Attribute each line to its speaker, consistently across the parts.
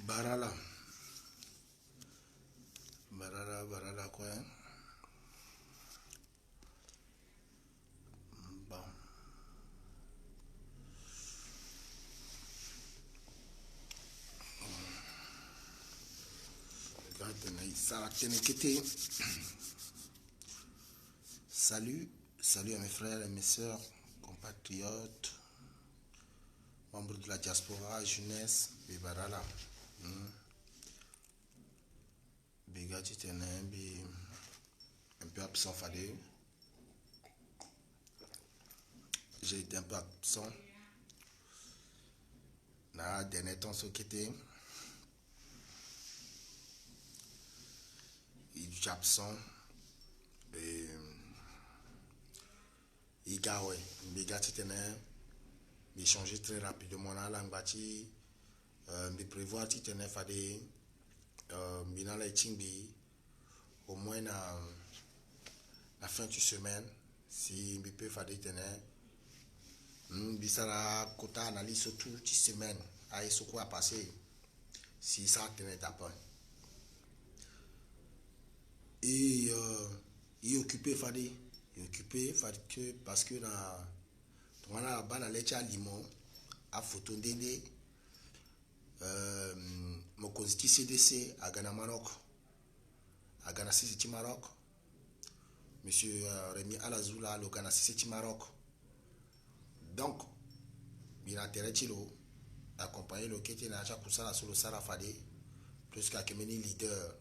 Speaker 1: Barala. Barala quoi. Bon. Salut à mes frères et mes sœurs, compatriotes, membres de la diaspora, jeunesse, et Barala. Bégati tenait un peu absent, fallait. J'ai été un peu absent. Là, dernier temps, ce qui était. Il est absent. Et. Il gagne. Bégati tenait. Il changeait très rapidement la langue bâtie. Il prévoit qu'il tenait, fallait. Dans les tingbi. Au moins, la fin de semaine. Si il peut faire des tenants. Bisara kota analyse surtout cette semaine à ce quoi passer si ça tenait à point et il est occupé que parce que on a la banne à l'état limon à photo d'aider mon constitut CDC à Ghana Maroc à Ghana City Maroc monsieur Rémi Alazoula le Ghana City Maroc. Donc, il a intérêt à accompagner le qui était dans la sur le Sarafadé, plus qu'à Kemeni leader,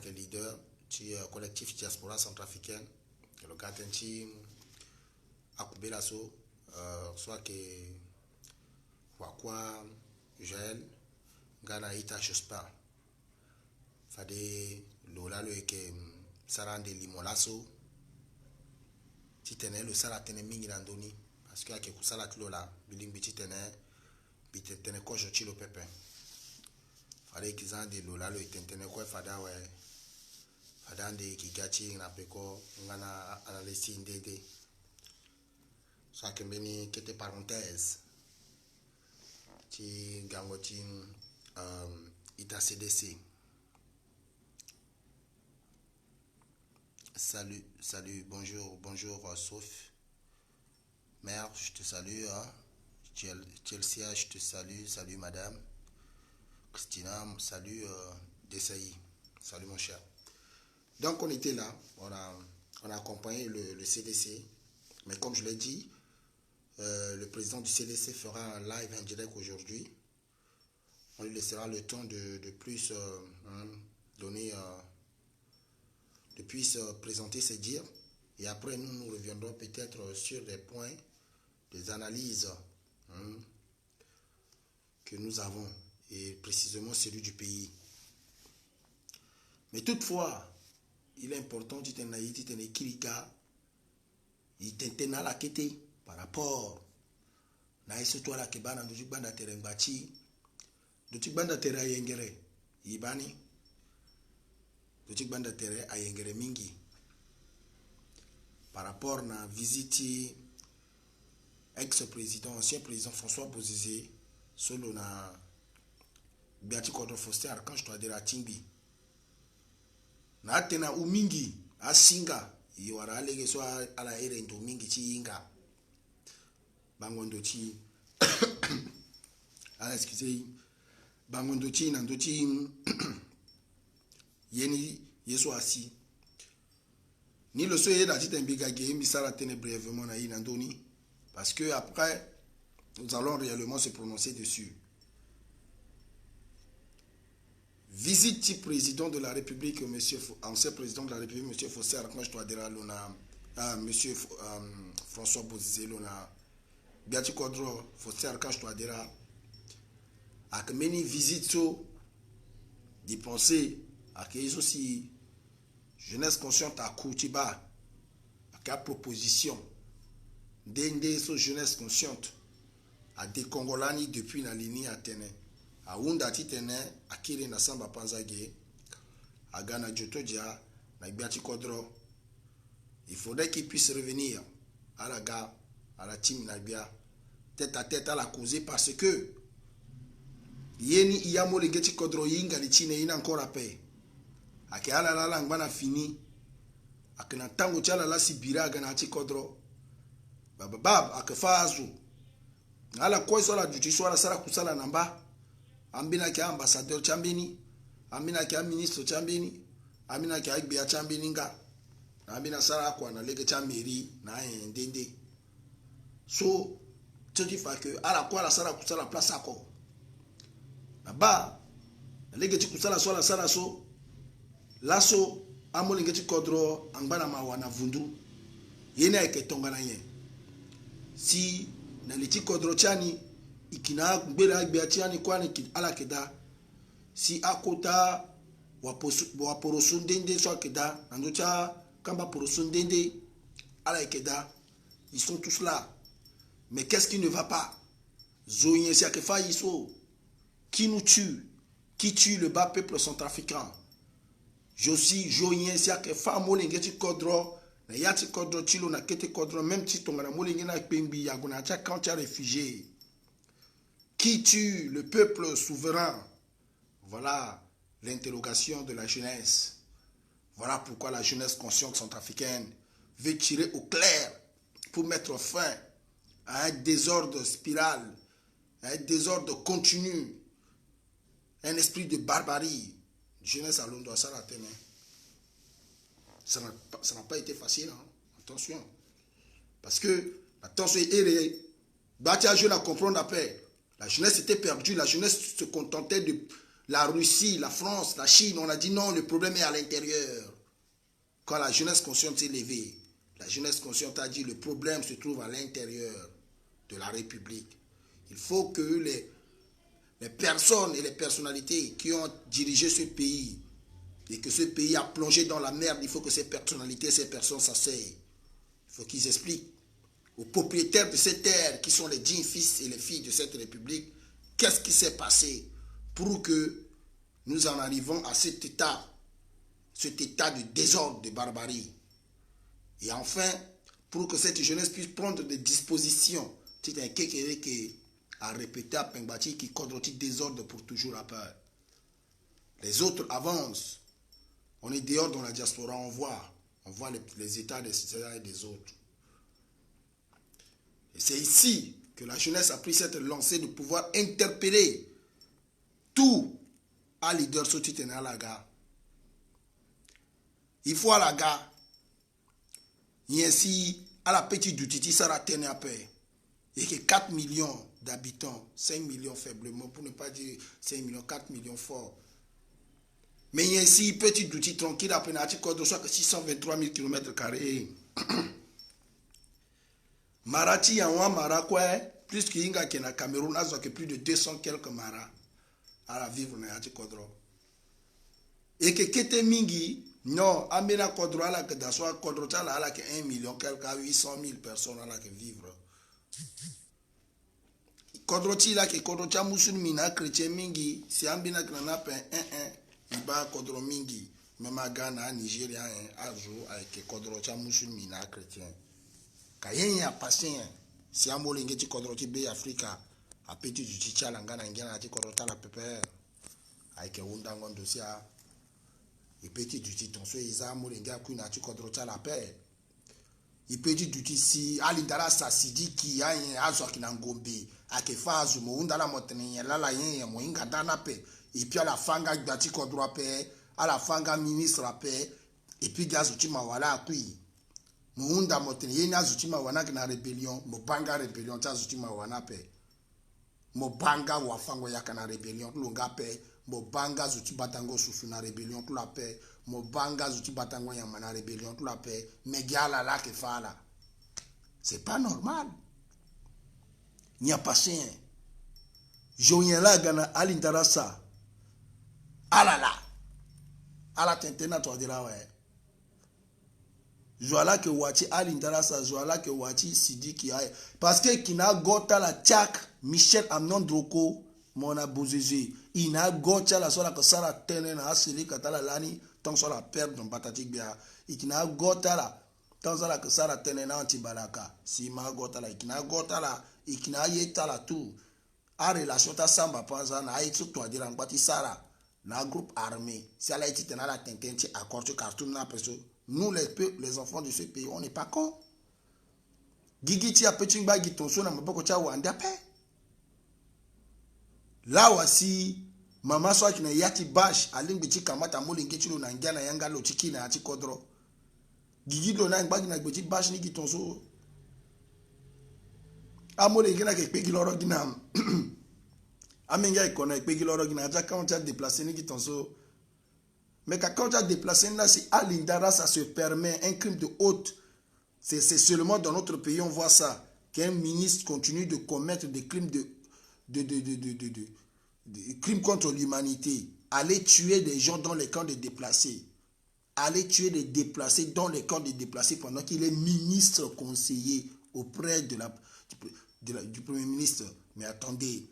Speaker 1: que leader du collectif diaspora centrafricaine, que le Katenchi a coupé l'assaut, soit que Wakwa, Joël, Ghana Ita Chospa, Fadé, Lola le que Sarande Limolasso. Si tenait le sala tenait mingi landoni parce que avec sala là biling biti tenait quoi je tire le pépin fallait qu'ils en de lola le tenait quoi fada ouais fada de qui gâti na peko ngana analyse ndede ça que beni qui était parenthèse ti gangoti ita CDC. Salut, bonjour, Sauf. Mère, je te salue. Hein. Chelsea, je te salut madame. Christina, salut Desailly. Salut mon cher. Donc on était là, on a accompagné le CDC. Mais comme je l'ai dit, le président du CDC fera un live en direct aujourd'hui. On lui laissera le temps de plus donner... de puisse présenter ses dires et après nous reviendrons peut-être sur des points, des analyses que nous avons et précisément celui du pays. Mais toutefois, il est important de tenir Kirika, il tenir la quête par rapport à ce que la kebana de Jubanda Terengbachi, de Tibanda Terra Yengere, Ibani. Le banda terre à Yengere Mingi par rapport à la visite ex-président, ancien président François Bozizé solo na Biati Kodro Foster Archange Toadera Timbi na tena umingi asinga yora alege so ala ere ndo mingi chi inga bangondo chi ala excusez bangondo chi na ndo chi Yeni Yesu assis. Ni le soye da tite mbiga game bisala tene brièvement na inandoni parce que après nous allons réellement se prononcer dessus. Visite du président de la République monsieur ancien président de la République monsieur Fossé Archange Touadéra lona monsieur François Bozizé lona Biati Kodro Fossé Archange Touadéra ak meni visite so d'y penser accueillir aussi jeunesse consciente à Koutiba à proposition d'aider cette jeunesse consciente à décongolani depuis la ligne à Téné à Ounda Titene à Kiri na Samba Panzage à Ghana Jotodia na Biati Kodro. Il faudrait qu'il puisse revenir à la gare à la team Nabia tête à tête à la causer parce que yeni iyamo le ngeti kodro yinga li chine ina encore paix ake ala la ngana fini akena tango chala la sibira gana ti kodro bab akafazu ala ko so la duty so la sala kusala namba ambina ki ambassadeur chambini ambina ki ministre chambini ambina ki agbia chambini nga ambina sala kwa na lege chambiri na ndende so toti fa que ala ko la sala kusala place ako là-bas lege ti kusala so la sala so laso amoli ngeti kodro angana mawana vundu yena eketonga na ye si na liti kodro chani ikina gbera agbe chani kwani ala keda si akota wa porosundende so keda andocha kamba porosundende ala keda ils sont tous là mais qu'est-ce qui ne va pas zoyen si akefa iso qui nous tue, qui tue le bas peuple centrafricain. Josi joyen si akefa molengeti kodro na yati kodro tilo na kete kodro même si tonga na molenge na pembi yagona cha quand tu as réfugié. Qui tue le peuple souverain? Voilà l'interrogation de la jeunesse. Voilà pourquoi la jeunesse consciente centrafricaine veut tirer au clair pour mettre fin à un désordre spiral, à un désordre continu, un esprit de barbarie. Jeunesse à Londres, ça n'a pas été facile, hein? Attention. Parce que la tension est errée. Batia jeune à comprendre la paix. La jeunesse était perdue, la jeunesse se contentait de la Russie, la France, la Chine. On a dit non, le problème est à l'intérieur. Quand la jeunesse consciente s'est levée, la jeunesse consciente a dit le problème se trouve à l'intérieur de la République. Il faut que les personnes et les personnalités qui ont dirigé ce pays et que ce pays a plongé dans la merde, il faut que ces personnalités, ces personnes s'asseyent. Il faut qu'ils expliquent aux propriétaires de ces terres qui sont les dignes fils et les filles de cette République qu'est-ce qui s'est passé pour que nous en arrivons à cet état de désordre, de barbarie. Et enfin, pour que cette jeunesse puisse prendre des dispositions, c'est un qui a répété à Pengbati qui contrôle désordre pour toujours après. Les autres avancent. On est dehors dans la diaspora, on voit les états des uns et des autres. Et c'est ici que la jeunesse a pris cette lancée de pouvoir interpeller tout à leader Sotiten à la gare. Il faut à la gare. Il y a ainsi à la petite du ça la tenue à paix. Et que 4 millions d'habitants, 5 millions faiblement, pour ne pas dire 5 millions, 4 millions forts. Mais il y a ici petit outil tranquille à peine à soit 623 000 km². Marati en un Marakoué, plus qu'il y a que Cameroun, a plus de 200 quelques maras à la vivre dans Kodro. Et que Kete Mingi, non, Amena Kodro à la que d'asseoir Kodro à la que 1 million, quelques 800 000 personnes à la que vivre. Kodroti la ke kodrocha musulmi na chrétien mingi si ambina grana pen iba kodro mingi même Ghana Nigeria azo avec kodrocha musulmi na chrétien kayen ya patient si amole ngeti kodroti be Africa a petit du tichala ngana ngana ti kodrota la pepe avec unda ngondo sia et petit du titon so iza amole ngya ku na ti kodrota la paix. Il peut dire si alindala sasidiki ya azo kina ngombe akefazu mo undala motene la la yen mo inga dana pe et puis à la fanga gbati kodro pe à la fanga ministre pe et puis gazo tima wala akui mo unda motene yen azo tima wana na rébellion mo banga rébellion tazo tima wana pe mo banga wa fango ya kana rébellion lunga pe mo banga zo tibatango susu na rébellion tout la paix. Mo banga zuti batango ya mana rébellion tout la paix mais gala la ke fala c'est pas normal n'y a pas rien joyen la gana alindarasa alala ala tentena to dira ouais joala ke wati alindarasa joala ke wati sidiki ay parce que kina gota la tchak Michel Amnon Droko mona bozeze ina gota la sola que sara tenena asili katala lani tant sur la perte dans Batatik Bia, ikina gotala, tant sur la que ça la tenena anti balaka, si ma gotala, ikina gotala, ikina yetala tout, a relation ta samba panza na aitu to adira ngwati sara na groupe armé si ala iti tena la tententi accord tu cartoon na peso nous les enfants de ce pays on n'est pas cons gigiti a petit ngba gitonso na maboko cha wanda pe là wasi mama so akina yati bash alingbi chi kamata molingi chilo na ngana yanga lo chiki na ati kodro gigilo na ngba gina gbeji bash ni gitonso amole gina ke pegi loro gina amenga ikona pegi loro gina aja quand tu as déplacé ni gitonso mais quand tu as déplacé là si alindara ça se permet un crime de haute c'est seulement dans notre pays on voit ça qu'un ministre continue de commettre des crimes de crimes contre l'humanité, aller tuer des gens dans les camps de déplacés, aller tuer des déplacés dans les camps de déplacés pendant qu'il est ministre conseiller auprès du Premier ministre. Mais attendez,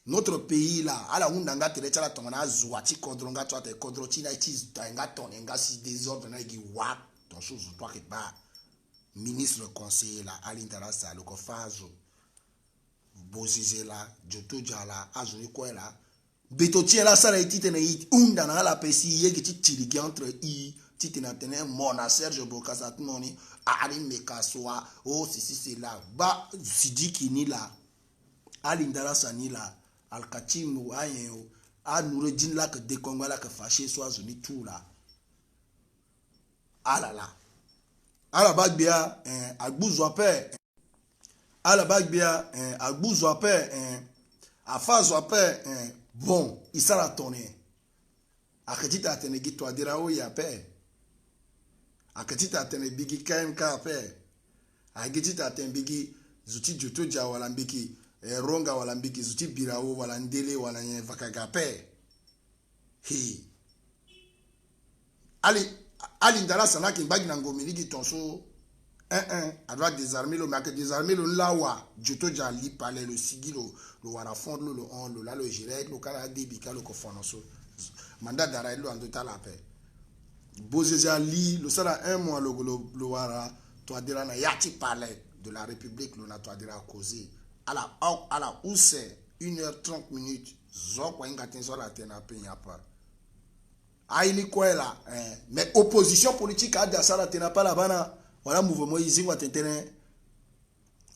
Speaker 1: notre pays là, à la Hundanga Terecha Tongana Zouati Kodronga Toate Kodrotina Itis Tanga Tonenga si désordre n'a qui wap, ton chose toi qui pas ministre conseiller là, Alintara Sa, le Kofazo. Bosizé là, Joto Djala, Azuri Kwela, Betotier là, ça a été tenu, Undana la Pessi, Yegi Tiligi entre I, Titina Tene, Mona, Serge Bokasat Moni, Ari Mekasoa, oh, si c'est là, Ba, Sidiki ni là, Alindara Sani là, Alkatim ou Ayen, A Nouredin là, que Dekonga là, que fâché soit Zuni tout là. Ah là là. Ah la bague bien, à Bouzouapé. À la bague bien, à Bouzouapé, à Fazouapé, bon, il s'en a tourné. À Ketita a tenu Gito Adirao Yapé. À Ketita a tenu Bigi KMK Apé. À Ketita a tenu Bigi Zuti Jutoja Walambiki, Ronga Walambiki, Zuti Birao Walandele Walanye Vakagapé. Hi. Ali Ndala Sanaki Baginango Minigi Tonso. Elle doit désarmer le marque, désarmer le lawa, Jutoja li palais, le sigilo, le warafond, le on, le la, le gilet, le cara débika, le cofonoso. Mandat d'arrêt, le andota la paix. Bozéja li, le sera un mois, le wara, toi dira na yati palais de la République, le na toi dira causé. À la où c'est 1h30, zokwa ingatenzo la tena pe yapa. Aïli quoi là, mais opposition politique à ça la tena pas la bana. Voilà mouvement ici ou atteindre.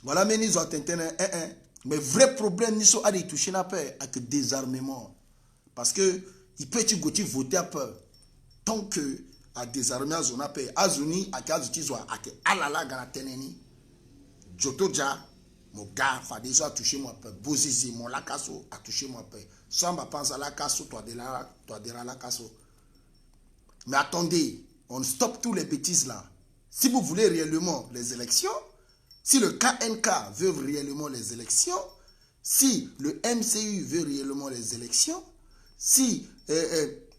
Speaker 1: Voilà menis ou atteindre. Mais vrai problème ni so a de toucher la paix avec désarmement. Parce que il peut tu voter à peur. Tant que à désarmer à zone paix, à zoni à cas tu sois à que alala gana teneni. Jotoja mon gars fa déjà toucher moi peur. Bozizi mon la casso a touché moi peur. Samba pense à la casso toi de la casso. Mais attendez, on stoppe tous les bêtises là. Si vous voulez réellement les élections, si le KNK veut réellement les élections, si le MCU veut réellement les élections, si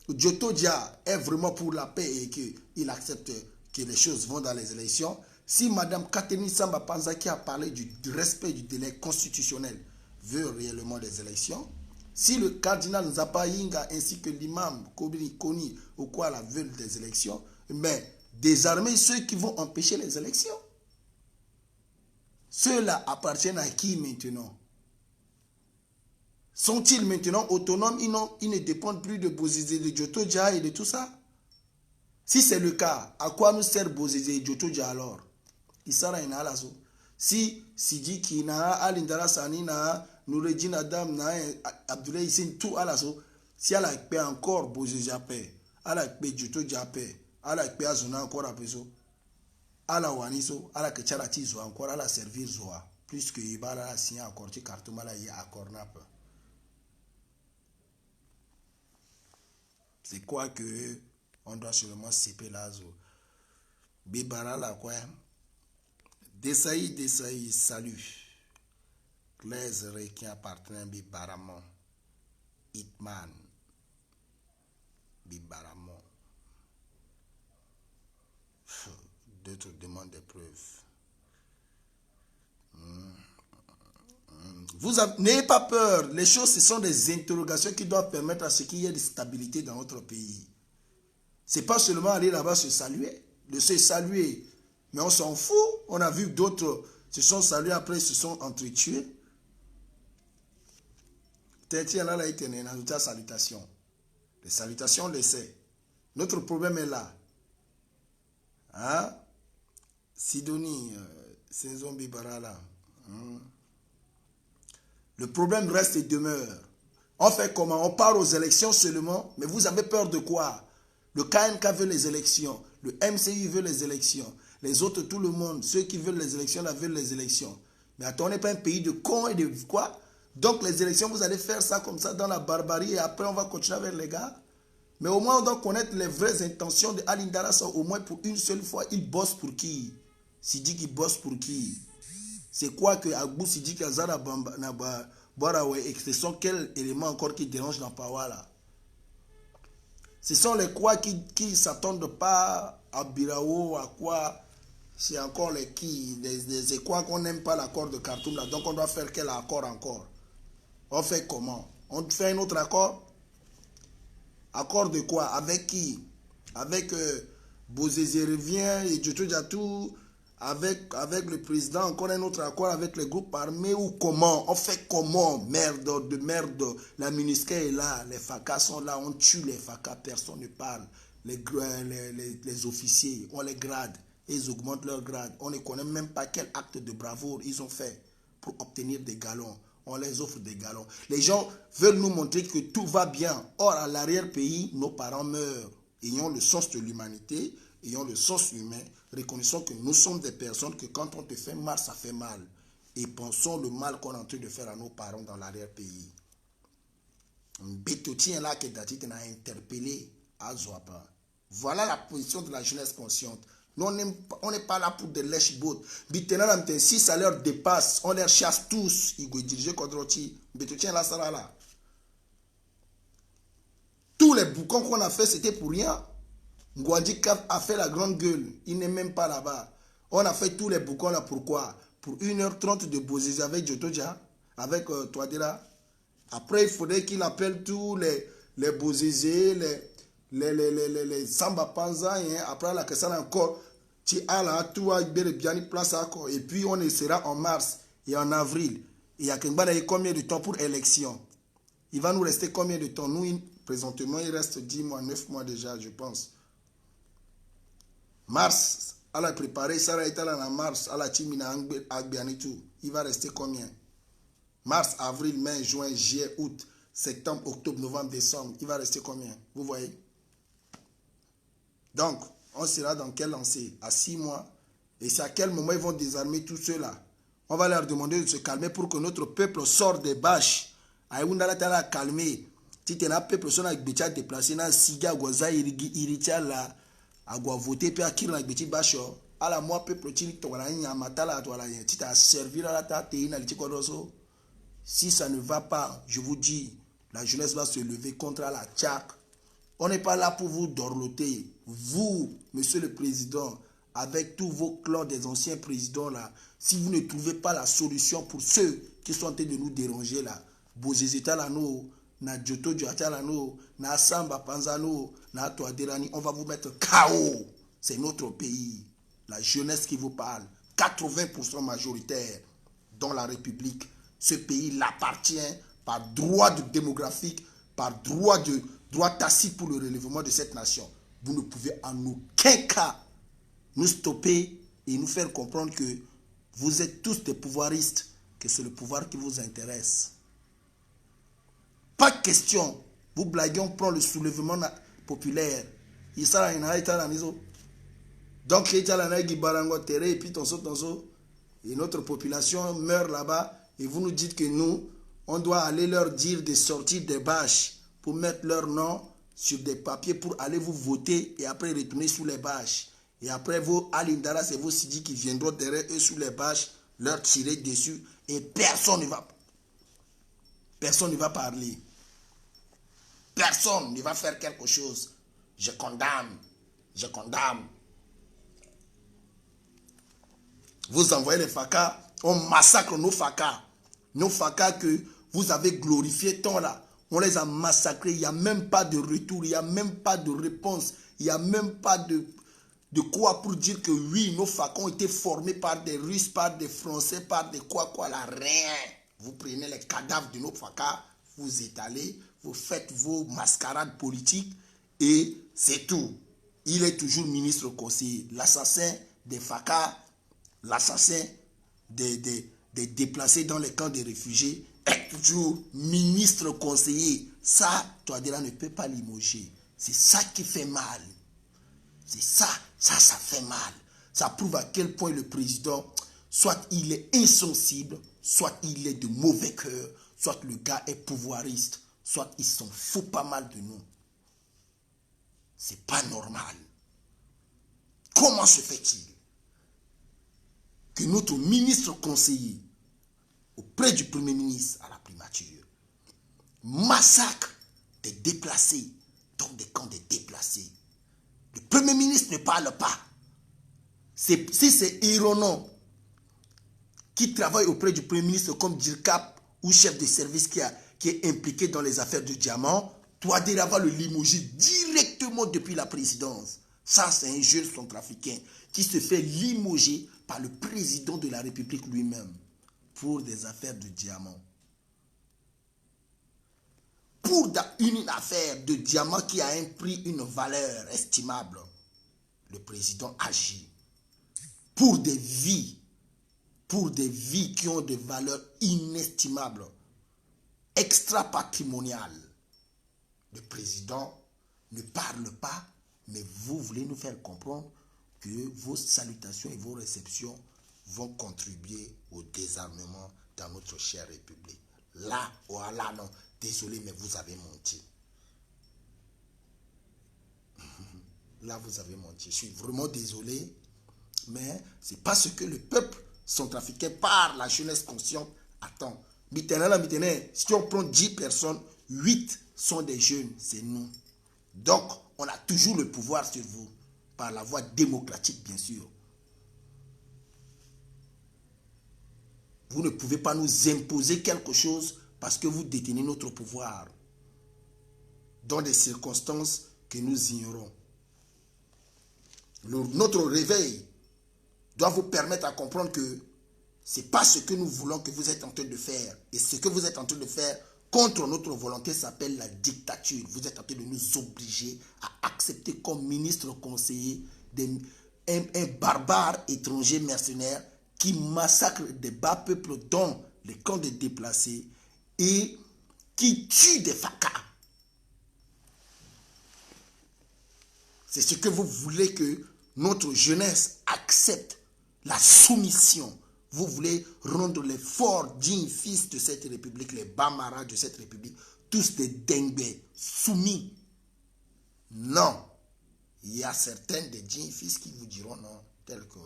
Speaker 1: Jotodia est vraiment pour la paix et qu'il accepte que les choses vont dans les élections, si Mme Kateni Samba Panzaki a parlé du respect du délai constitutionnel veut réellement les élections, si le cardinal Nzapa Yinga ainsi que l'imam Kobili Koni Okwala veulent des élections, mais désarmer ceux qui vont empêcher les élections. Ceux-là appartiennent à qui maintenant? Sont-ils maintenant autonomes? Ils ne dépendent plus de Bozizé, de Jotoja et de tout ça. Si c'est le cas, à quoi nous sert Bozizé et Jotoja alors? Isara Inalaso. Si Sidi Kina, Alindara Sanina, Nouredine Adam, Abdoulaye Hissène, tout à l'asso, si elle a paix encore Bozizé à paix, elle a paix Jotoja à paix, ala kpea zona encore à peso ala waniso ala que charati zo encore ala servir zoa plus que ibala signer accord ti carte mala y accord nap. C'est quoi que on doit seulement céper là zo bibara la quoi Desailly salut Claise qui appartient bibaramon Hitman bibaramon. D'autres demandent des preuves. Vous n'ayez pas peur. Les choses, ce sont des interrogations qui doivent permettre à ce qu'il y ait de stabilité dans notre pays. Ce n'est pas seulement aller là-bas se saluer. De se saluer. Mais on s'en fout. On a vu d'autres se sont salués après se sont entretués. Tiens, là, il y a une salutation. Les salutations, on le sait. Notre problème est là. Hein? Sidonie, c'est zombie barala. Le problème reste et demeure. On fait comment? On part aux élections seulement, mais vous avez peur de quoi? Le KNK veut les élections, le MCI veut les élections, les autres, tout le monde, ceux qui veulent les élections, là, veulent les élections. Mais attends, on n'est pas un pays de cons et de quoi? Donc les élections, vous allez faire ça comme ça dans la barbarie et après on va continuer avec les gars? Mais au moins on doit connaître les vraies intentions de Ali Ndara, au moins pour une seule fois, il bosse pour qui? Sidi qui bosse pour qui? C'est quoi que Agbou Sidi Kazara Barawe et ce sont quels éléments encore qui dérangent dans Pawala? Ce sont les quoi qui s'attendent pas à Birao, à quoi? C'est encore les qui, les quoi qu'on n'aime pas l'accord de Khartoum là. Donc on doit faire quel accord encore? On fait comment? On fait un autre accord? Accord de quoi? Avec qui? Avec Bozézé revient et Djoto Djatou, avec le président, encore un autre accord avec les groupes armés ou comment? On fait comment? Merde de merde. La MINUSCA est là, les FACA sont là, on tue les FACA, personne ne parle. Les officiers, on les grade, ils augmentent leur grade. On ne connaît même pas quel acte de bravoure ils ont fait pour obtenir des galons. On les offre des galons. Les gens veulent nous montrer que tout va bien. Or, à l'arrière-pays, nos parents meurent. Ayons le sens de l'humanité, ayons le sens humain, reconnaissons que nous sommes des personnes que quand on te fait mal, ça fait mal. Et pensons le mal qu'on est en train de faire à nos parents dans l'arrière-pays. Un bétotien là que Dati t'a interpellé à Zouapa. Voilà la position de la jeunesse consciente. Nous, on n'est pas là pour des lèche-bottes. Si ça leur dépasse, on les chasse tous. Ils vont diriger contre Roti. Bétotien là, ça là. Tous les boucons qu'on a fait, c'était pour rien. Ngwandi a fait la grande gueule. Il n'est même pas là-bas. On a fait tous les boucons là. Pourquoi? Pour 1h30 de Bozézé avec Djotoja, avec Touadéra. Après, il faudrait qu'il appelle tous les Bozézé, les Samba Panza. Hein. Après, la question encore. Et puis, on sera en mars et en avril. Il y a combien de temps pour élection? Il va nous rester combien de temps? Nous, présentement, il reste 10 mois, 9 mois déjà, je pense. Mars, elle a préparé, Sarah est allée en mars, elle a timina Agbianitou. Il va rester combien? Mars, avril, mai, juin, juillet, août, septembre, octobre, novembre, décembre. Il va rester combien? Vous voyez? Donc, on sera dans quel lancé? À 6 mois. Et c'est à quel moment ils vont désarmer tous ceux-là? On va leur demander de se calmer pour que notre peuple sorte des bâches. Aïoundala t'a calmé. Si tu es un peuple, son avec Bétia déplacé, na Siga, Gwaza, Iritia, là, à voter, puis à qui la Bétia Bacho. À la moi, peuple, tu as matala, tu t'as servi à la tête, si ça ne va pas, je vous dis, la jeunesse va se lever contre la tchak. On n'est pas là pour vous dorloter. Vous, monsieur le président, avec tous vos clans des anciens présidents là, si vous ne trouvez pas la solution pour ceux qui sont en train de nous déranger là, Bozézeta Lano, na Djoto Djatalano, na Samba Panzano, na Touaderani, on va vous mettre KO. C'est notre pays. La jeunesse qui vous parle, 80% majoritaire dans la République. Ce pays l'appartient par droit démographique, par droit tacite pour le relèvement de cette nation. Vous ne pouvez en aucun cas nous stopper et nous faire comprendre que vous êtes tous des pouvoiristes, que c'est le pouvoir qui vous intéresse. Pas de question. Vous blaguez, on prend le soulèvement populaire. Donc, et puis et notre population meurt là-bas. Et vous nous dites que nous, on doit aller leur dire de sortir des bâches pour mettre leur nom sur des papiers pour aller vous voter et après retourner sous les bâches. Et après, vos Alindara, c'est vos Sidi qui viendront derrière eux sous les bâches, leur tirer dessus et personne ne va parler. Personne ne va faire quelque chose. Je condamne. Je condamne. Vous envoyez les FACA, on massacre nos FACA. Nos FACA que vous avez glorifiés tant là. On les a massacrés. Il n'y a même pas de retour. Il n'y a même pas de réponse. Il n'y a même pas de quoi pour dire que oui, nos FACA ont été formés par des Russes, par des Français, par des quoi là. Rien. Vous prenez les cadavres de nos FACA, vous étalez, vous faites vos mascarades politiques et c'est tout. Il est toujours ministre conseiller. L'assassin des FACA, l'assassin des déplacés dans les camps de réfugiés est toujours ministre conseiller. Ça, Touadéra ne peut pas limoger. C'est ça qui fait mal. C'est ça fait mal. Ça prouve à quel point le président, soit il est insensible, soit il est de mauvais cœur, soit le gars est pouvoiriste, soit il s'en fout pas mal de nous. C'est pas normal. Comment se fait-il que notre ministre conseiller, auprès du Premier ministre à la primature, massacre des déplacés dans des camps de déplacés? Le Premier ministre ne parle pas. Si c'est Ironon qui travaille auprès du Premier ministre comme DIRCAP ou chef de service qui est impliqué dans les affaires du diamant, Touadéra va le limoger directement depuis la présidence. Ça, c'est un jeune centrafricain qui se fait limoger par le président de la République lui-même pour des affaires de diamant. Pour une affaire de diamant qui a un prix, une valeur estimable, le président agit. Pour des vies qui ont des valeurs inestimables, extra-patrimoniales, le président ne parle pas, mais vous voulez nous faire comprendre que vos salutations et vos réceptions vont contribuer au désarmement dans notre chère République. Là, voilà, non, désolé, mais vous avez menti. Là, vous avez menti. Je suis vraiment désolé, mais ce n'est pas ce que le peuple centrafricain, par la jeunesse consciente, attend. Maintenant, si on prend 10 personnes, 8 sont des jeunes, c'est nous. Donc, on a toujours le pouvoir sur vous, par la voie démocratique, bien sûr. Vous ne pouvez pas nous imposer quelque chose parce que vous détenez notre pouvoir dans des circonstances que nous ignorons. Notre réveil doit vous permettre à comprendre que ce n'est pas ce que nous voulons que vous êtes en train de faire. Et ce que vous êtes en train de faire contre notre volonté s'appelle la dictature. Vous êtes en train de nous obliger à accepter comme ministre conseiller un barbare étranger mercenaire qui massacre des bas peuples dans les camps de déplacés et qui tue des FACA. C'est ce que vous voulez que notre jeunesse accepte, la soumission. Vous voulez rendre les forts dignes fils de cette république, les Bambara de cette république, tous des dengues soumis. Non. Il y a certains des dignes fils qui vous diront non, tel que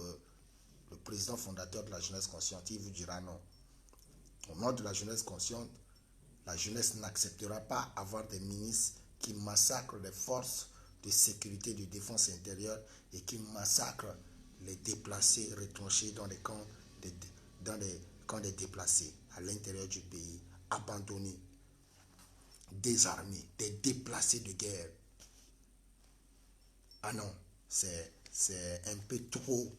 Speaker 1: le président fondateur de la jeunesse consciente, il vous dira non. Au nom de la jeunesse consciente, la jeunesse n'acceptera pas avoir des ministres qui massacrent les forces de sécurité et de défense intérieure et qui massacrent les déplacés retranchés dans les camps des déplacés à l'intérieur du pays, abandonnés, désarmés, des déplacés de guerre. Ah non, c'est un peu trop.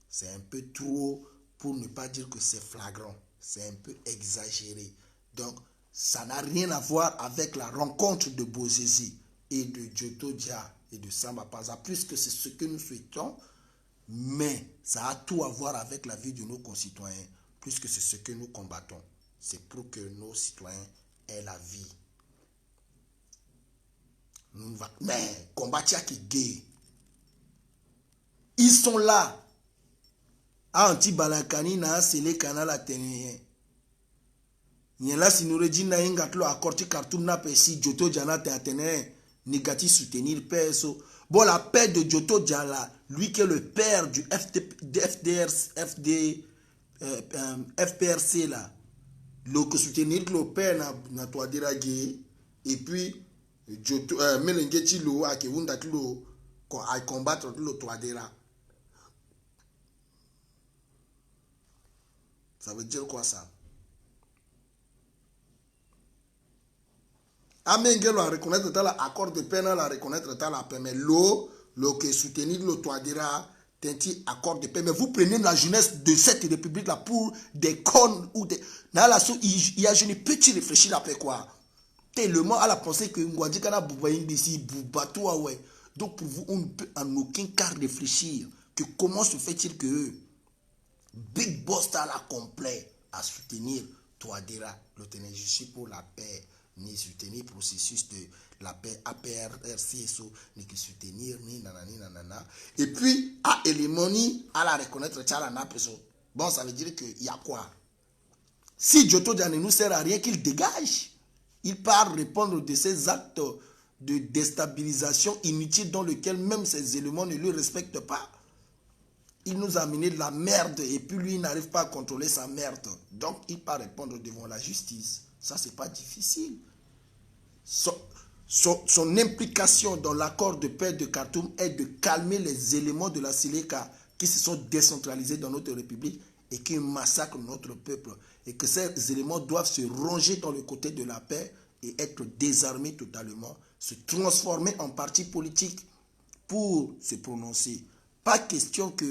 Speaker 1: C'est un peu trop pour ne pas dire que c'est flagrant. C'est un peu exagéré. Donc, ça n'a rien à voir avec la rencontre de Bozezi et de Djoto Dia et de Samba Panza, puisque c'est ce que nous souhaitons, mais ça a tout à voir avec la vie de nos concitoyens, puisque c'est ce que nous combattons. C'est pour que nos citoyens aient la vie. Mais, combattre qui gay. Ils sont là. Anti-Balakani na sele kanal a tenir. Nyela sinureji na ingatlo akorti Khartoum na pesi Djoto Diana te atene négatif soutenir perso. Bon, la paix de Djoto Diala, lui qui est le père du FPRC là, le soutenir le père na Touadéra gay et puis Djoto Melengeti lo a ke wunda kilo à combattre le Touadéra. Ça veut dire quoi ça? Amengelo a reconnaître l'accord de peine, à reconnaître la paix, mais l'eau que soutenir le Touadéra, tenti accord de paix. Mais vous prenez la jeunesse de cette république là pour des connes ou des. Il y a jeune petit réfléchir après quoi? tellement à la pensée que Ngwadjikana Bouba ici, Bouba toi, ouais. Donc pour vous, on ne peut en aucun cas réfléchir que comment se fait-il que Big Boss à la complet à soutenir Touadéra, je suis pour la paix, ni soutenir le processus de la paix APR-RCSO, ni que soutenir, ni nanani nanana. Et puis, à Elimoni, à la reconnaître, bon, ça veut dire qu'il y a quoi? Si Giotto Dia ne nous sert à rien, qu'il dégage. Il part répondre de ces actes de déstabilisation inutile dans lesquels même ces éléments ne le respectent pas. Il nous a amené de la merde et puis lui, il n'arrive pas à contrôler sa merde. Donc, il part répondre devant la justice. Ça, c'est pas difficile. Son implication dans l'accord de paix de Khartoum est de calmer les éléments de la Séléka qui se sont décentralisés dans notre République et qui massacrent notre peuple. Et que ces éléments doivent se ranger dans le côté de la paix et être désarmés totalement, se transformer en parti politique pour se prononcer. Pas question que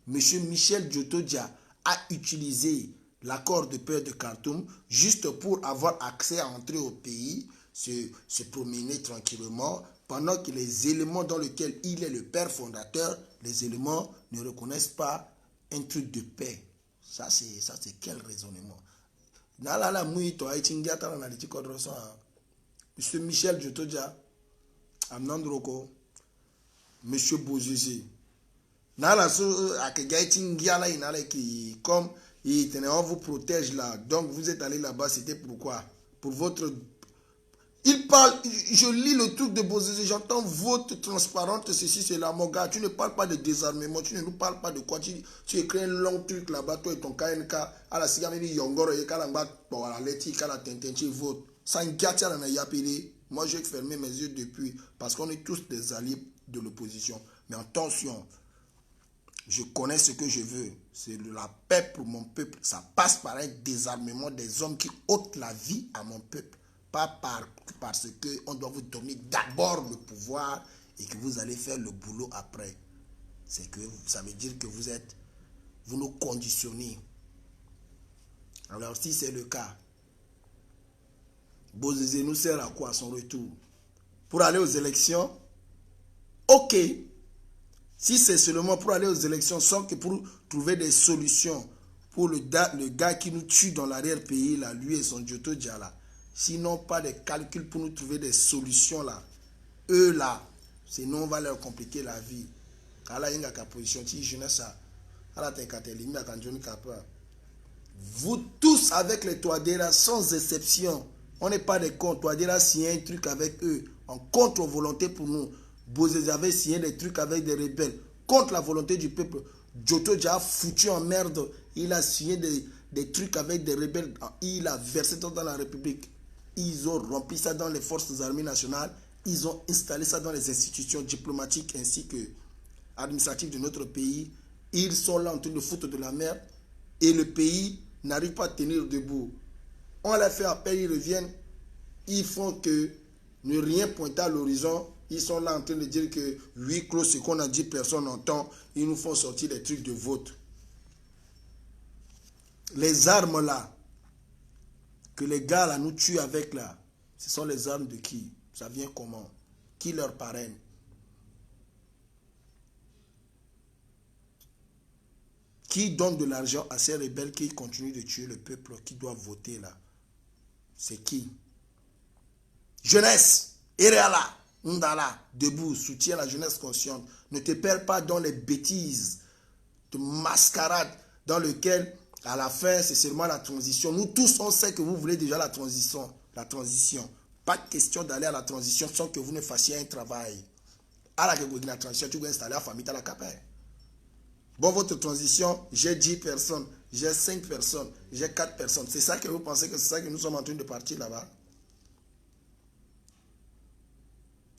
Speaker 1: M. Michel Giotto Dia a utilisé l'accord de paix de Khartoum juste pour avoir accès à entrer au pays, se promener tranquillement, pendant que les éléments dans lesquels il est le père fondateur, les éléments ne reconnaissent pas un truc de paix. Ça, c'est quel raisonnement? Monsieur Michel Giotto Dia, Amnandroko, Monsieur Bozizé, comme on vous protège là, donc vous êtes allé là-bas, c'était pourquoi? Pour votre... Il parle, je lis le truc de Bozizé, j'entends votre transparente, ceci, cela, mon gars, tu ne parles pas de désarmement, tu ne nous parles pas de quoi, tu écris un long truc là-bas, toi et ton KNK, à la Sigamini Yongoro, et Kalamba, pour la lettre, Kala Tintinchi, vote. Sans gâter à la Yapili, moi j'ai fermé mes yeux depuis, parce qu'on est tous des alliés de l'opposition. Mais attention, je connais ce que je veux, c'est la paix pour mon peuple. Ça passe par un désarmement des hommes qui ôtent la vie à mon peuple. Pas parce qu'on doit vous donner d'abord le pouvoir et que vous allez faire le boulot après. C'est que ça veut dire que vous nous conditionnez. Alors si c'est le cas, Bozizé nous sert à quoi à son retour? Pour aller aux élections? Ok. Si c'est seulement pour aller aux élections, sans que pour trouver des solutions pour le gars qui nous tue dans l'arrière-pays, là, lui et son Giotto Dia là. Sinon, pas de calculs pour nous trouver des solutions là. Eux là, sinon on va leur compliquer la vie. Vous tous avec les Touadéra, sans exception, on n'est pas des cons. Touadéra signé un truc avec eux, en contre-volonté pour nous. Bozizé avait signé des trucs avec des rebelles, contre la volonté du peuple. Giotto Dia a foutu en merde. Il a signé des trucs avec des rebelles. Il a versé tout dans la République. Ils ont rempli ça dans les forces armées nationales. Ils ont installé ça dans les institutions diplomatiques ainsi que administratives de notre pays. Ils sont là en train de foutre de la merde. Et le pays n'arrive pas à tenir debout. On les fait appel, ils reviennent. Ils font que ne rien pointer à l'horizon. Ils sont là en train de dire que huis clos, ce qu'on a dit, personne n'entend. Ils nous font sortir des trucs de vote. Les armes là, que les gars là nous tuent avec là, ce sont les armes de qui? Ça vient comment? Qui leur parraine? Qui donne de l'argent à ces rebelles qui continuent de tuer le peuple qui doit voter là? C'est qui? Jeunesse, Ereala, Ndala, debout, soutiens la jeunesse consciente. Ne te perds pas dans les bêtises de mascarade dans lesquelles à la fin c'est seulement la transition. Nous tous on sait que vous voulez déjà la transition. Pas de question d'aller à la transition sans que vous ne fassiez un travail. À la transition, tu vas installer la famille à la capelle. Bon, votre transition, j'ai 10 personnes, j'ai 5 personnes, j'ai 4 personnes. C'est ça que vous pensez que c'est ça que nous sommes en train de partir là-bas?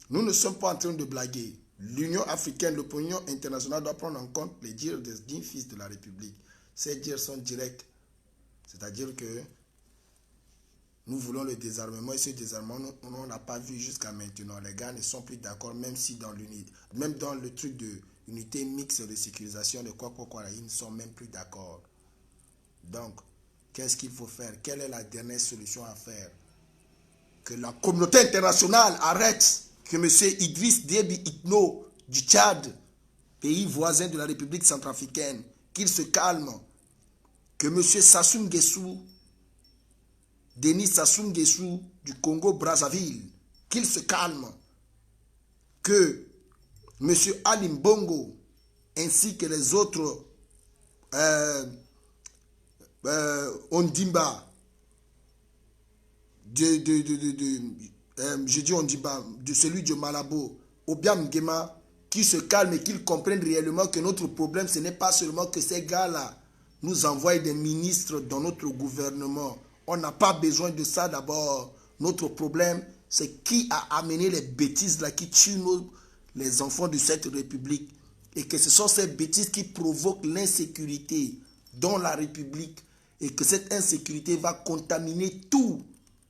Speaker 1: Nous ne sommes pas en train de blaguer. L'Union africaine, l'opinion internationale doit prendre en compte les dires des dignes fils de la République. Ces dires sont directs. C'est-à-dire que nous voulons le désarmement et ce désarmement, on n'a pas vu jusqu'à maintenant. Les gars ne sont plus d'accord, même si dans le truc de unité mixte de sécurisation de quoi, ils ne sont même plus d'accord. Donc, qu'est-ce qu'il faut faire? Quelle est la dernière solution à faire? que la communauté internationale arrête, que M. Idriss Déby Itno du Tchad, pays voisin de la République centrafricaine, qu'il se calme, que M. Sassou Nguesso, Denis Sassou Nguesso du Congo-Brazzaville, qu'il se calme, que M. Ali Bongo ainsi que les autres Ondimba, je dis Ondimba, de celui de Malabo, Obiam Gema, qui se calment et qu'ils comprennent réellement que notre problème, ce n'est pas seulement que ces gars-là nous envoient des ministres dans notre gouvernement. On n'a pas besoin de ça d'abord. Notre problème, c'est qui a amené les bêtises là qui tuent les enfants de cette république. Et que ce sont ces bêtises qui provoquent l'insécurité dans la république. Et que cette insécurité va contaminer toute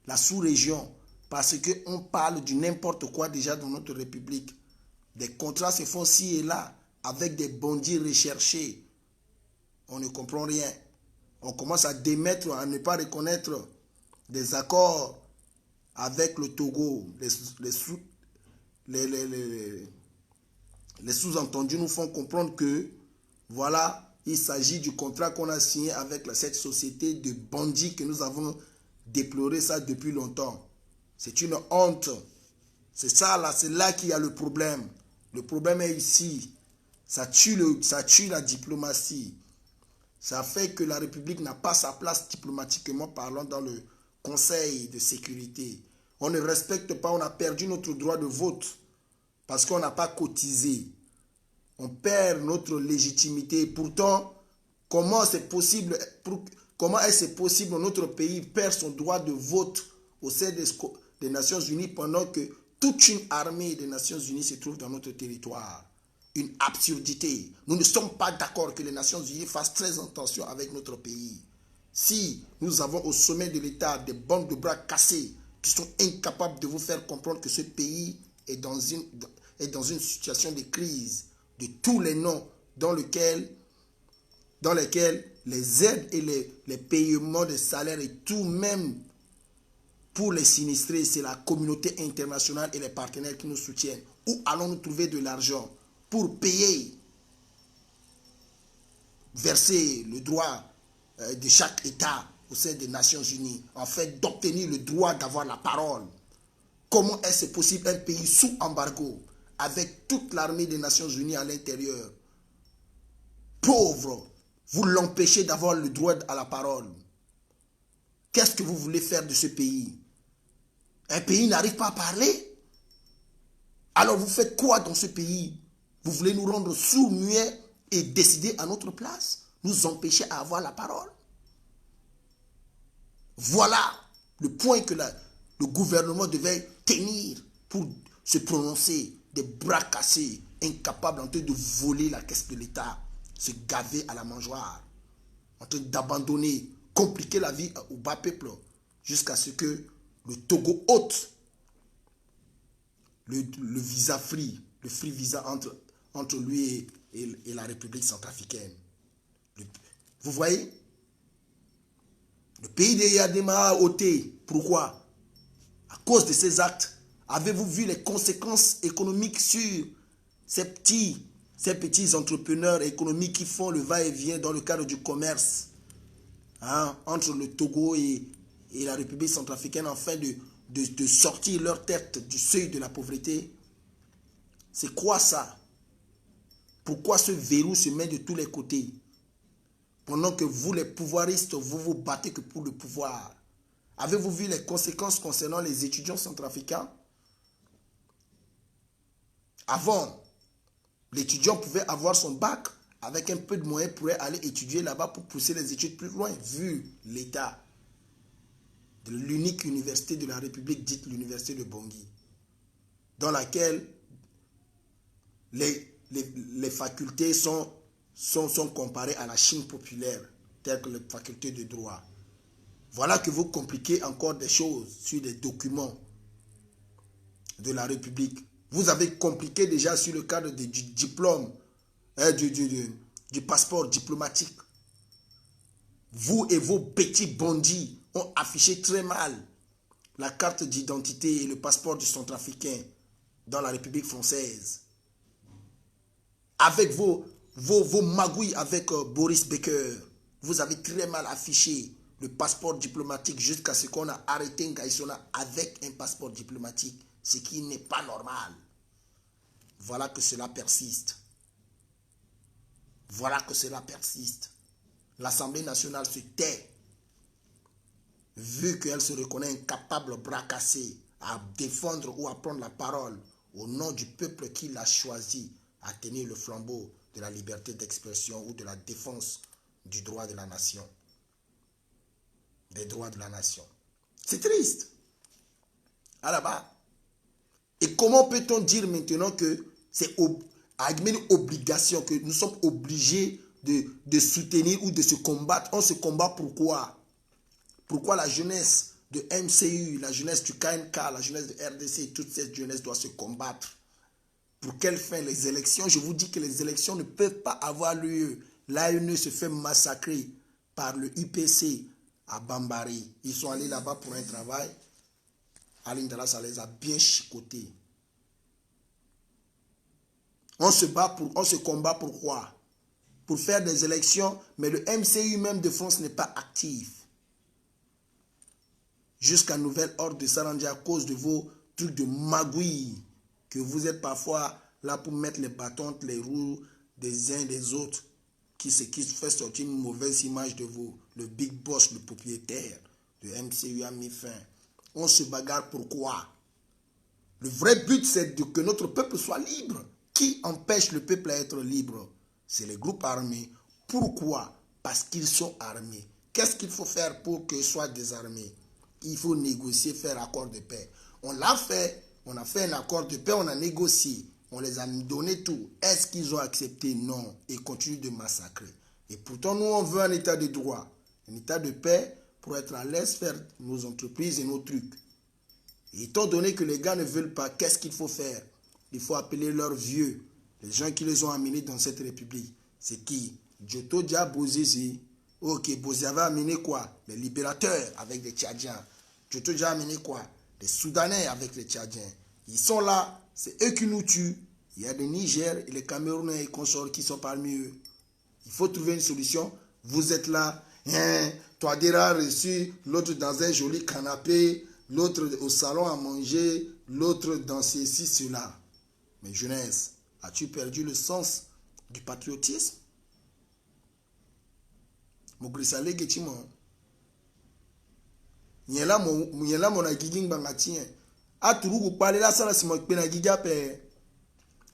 Speaker 1: la sous-région. Parce qu'on parle du n'importe quoi déjà dans notre république. Des contrats se font ci et là avec des bandits recherchés. On ne comprend rien. On commence à démettre, à ne pas reconnaître des accords avec le Togo. Les sous-entendus nous font comprendre que, voilà, il s'agit du contrat qu'on a signé avec cette société de bandits que nous avons déploré ça depuis longtemps. C'est une honte. C'est ça là, c'est là qu'il y a le problème. Le problème est ici. Ça tue la diplomatie. Ça fait que la République n'a pas sa place diplomatiquement parlant dans le Conseil de sécurité. On ne respecte pas, on a perdu notre droit de vote parce qu'on n'a pas cotisé. On perd notre légitimité. Et pourtant, comment est-ce possible notre pays perd son droit de vote au sein des Nations Unies pendant que toute une armée des Nations Unies se trouve dans notre territoire? Une absurdité. Nous ne sommes pas d'accord que les Nations Unies fassent très attention avec notre pays. Si nous avons au sommet de l'État des bandes de bras cassés qui sont incapables de vous faire comprendre que ce pays est dans une situation de crise de tous les noms dans lesquels les aides et les paiements de salaires et tout, même pour les sinistrés, c'est la communauté internationale et les partenaires qui nous soutiennent. Où allons-nous trouver de l'argent pour payer, verser le droit de chaque État au sein des Nations Unies, en fait d'obtenir le droit d'avoir la parole? Comment est-ce possible un pays sous embargo, avec toute l'armée des Nations Unies à l'intérieur, pauvre, vous l'empêchez d'avoir le droit à la parole? Qu'est-ce que vous voulez faire de ce pays? Un pays n'arrive pas à parler? Alors vous faites quoi dans ce pays? Vous voulez nous rendre sourds, muets et décider à notre place? Nous empêcher à avoir la parole? Voilà le point que le gouvernement devait tenir pour se prononcer, des bras cassés, incapables en train de voler la caisse de l'État, se gaver à la mangeoire, en train d'abandonner, compliquer la vie au bas peuple, jusqu'à ce que le Togo ôte le visa free, le free visa entre lui et la République centrafricaine. Vous voyez? Le pays de Yadema a ôté. Pourquoi? À cause de ces actes. Avez-vous vu les conséquences économiques sur ces petits entrepreneurs économiques qui font le va-et-vient dans le cadre du commerce entre le Togo et la République centrafricaine afin de sortir leur tête du seuil de la pauvreté? C'est quoi ça? Pourquoi ce verrou se met de tous les côtés? Pendant que vous, les pouvoiristes, vous vous battez que pour le pouvoir. Avez-vous vu les conséquences concernant les étudiants centrafricains? Avant, l'étudiant pouvait avoir son bac, avec un peu de moyens, pourrait aller étudier là-bas pour pousser les études plus loin, vu l'état de l'unique université de la République, dite l'université de Bangui, dans laquelle les facultés sont comparées à la Chine populaire, telles que les facultés de droit. Voilà que vous compliquez encore des choses sur des documents de la République. Vous avez compliqué déjà sur le cadre du diplôme, du passeport diplomatique. Vous et vos petits bandits ont affiché très mal la carte d'identité et le passeport du centrafricain dans la République française. Avec vos magouilles avec Boris Becker, vous avez très mal affiché le passeport diplomatique jusqu'à ce qu'on a arrêté Ngaïsona avec un passeport diplomatique, ce qui n'est pas normal. Voilà que cela persiste. Voilà que cela persiste. L'Assemblée nationale se tait, vu qu'elle se reconnaît incapable, bras cassés, à défendre ou à prendre la parole au nom du peuple qui l'a choisi à tenir le flambeau de la liberté d'expression ou de la défense du droit de la nation. Des droits de la nation. C'est triste. À la bas. Et comment peut-on dire maintenant que c'est une obligation, que nous sommes obligés de soutenir ou de se combattre? On se combat pourquoi? Pourquoi la jeunesse de MCU, la jeunesse du KNK, la jeunesse de RDC, toute cette jeunesse doit se combattre? Pour quelle fin? Les élections, je vous dis que les élections ne peuvent pas avoir lieu. L'ANE se fait massacrer par le IPC à Bambari. Ils sont allés là-bas pour un travail. Alindala, ça les a bien chicotés. On se combat pourquoi? Pour faire des élections, mais le MCU même de France n'est pas actif. Jusqu'à nouvel ordre de Sarandi à cause de vos trucs de magouille, que vous êtes parfois là pour mettre les bâtons entre les roues des uns et des autres, qui fait sortir une mauvaise image de vous. Le big boss, le propriétaire de MCU a mis fin. On se bagarre pourquoi? Le vrai but, c'est que notre peuple soit libre. Qui empêche le peuple à être libre? C'est les groupes armés. Pourquoi? Parce qu'ils sont armés. Qu'est-ce qu'il faut faire pour qu'ils soient désarmés? Il faut négocier, faire accord de paix. On l'a fait. On a fait un accord de paix, on a négocié. On les a donné tout. Est-ce qu'ils ont accepté? Non. Et continuent de massacrer. Et pourtant, nous, on veut un état de droit. Un état de paix pour être à l'aise, faire nos entreprises et nos trucs. Et étant donné que les gars ne veulent pas, qu'est-ce qu'il faut faire? Il faut appeler leurs vieux, les gens qui les ont amenés dans cette république. C'est qui? Djoto Dia Bozizé. Ok, Bozizé avait amené quoi? Les libérateurs avec les Tchadiens. Djoto Dia a amené quoi? Les Soudanais avec les Tchadiens. Ils sont là, c'est eux qui nous tuent. Il y a des Niger et les Camerounais et consorts qui sont parmi eux. Il faut trouver une solution. Vous êtes là, hein, Touadéra a reçu, l'autre dans un joli canapé, l'autre au salon à manger, l'autre dans ceci, cela. Mais jeunesse, as-tu perdu le sens du patriotisme? Mogrisale Getimo. Nyela mon agiging bangatien. A Tourougou parler là, ça la c'est mon penagiga père.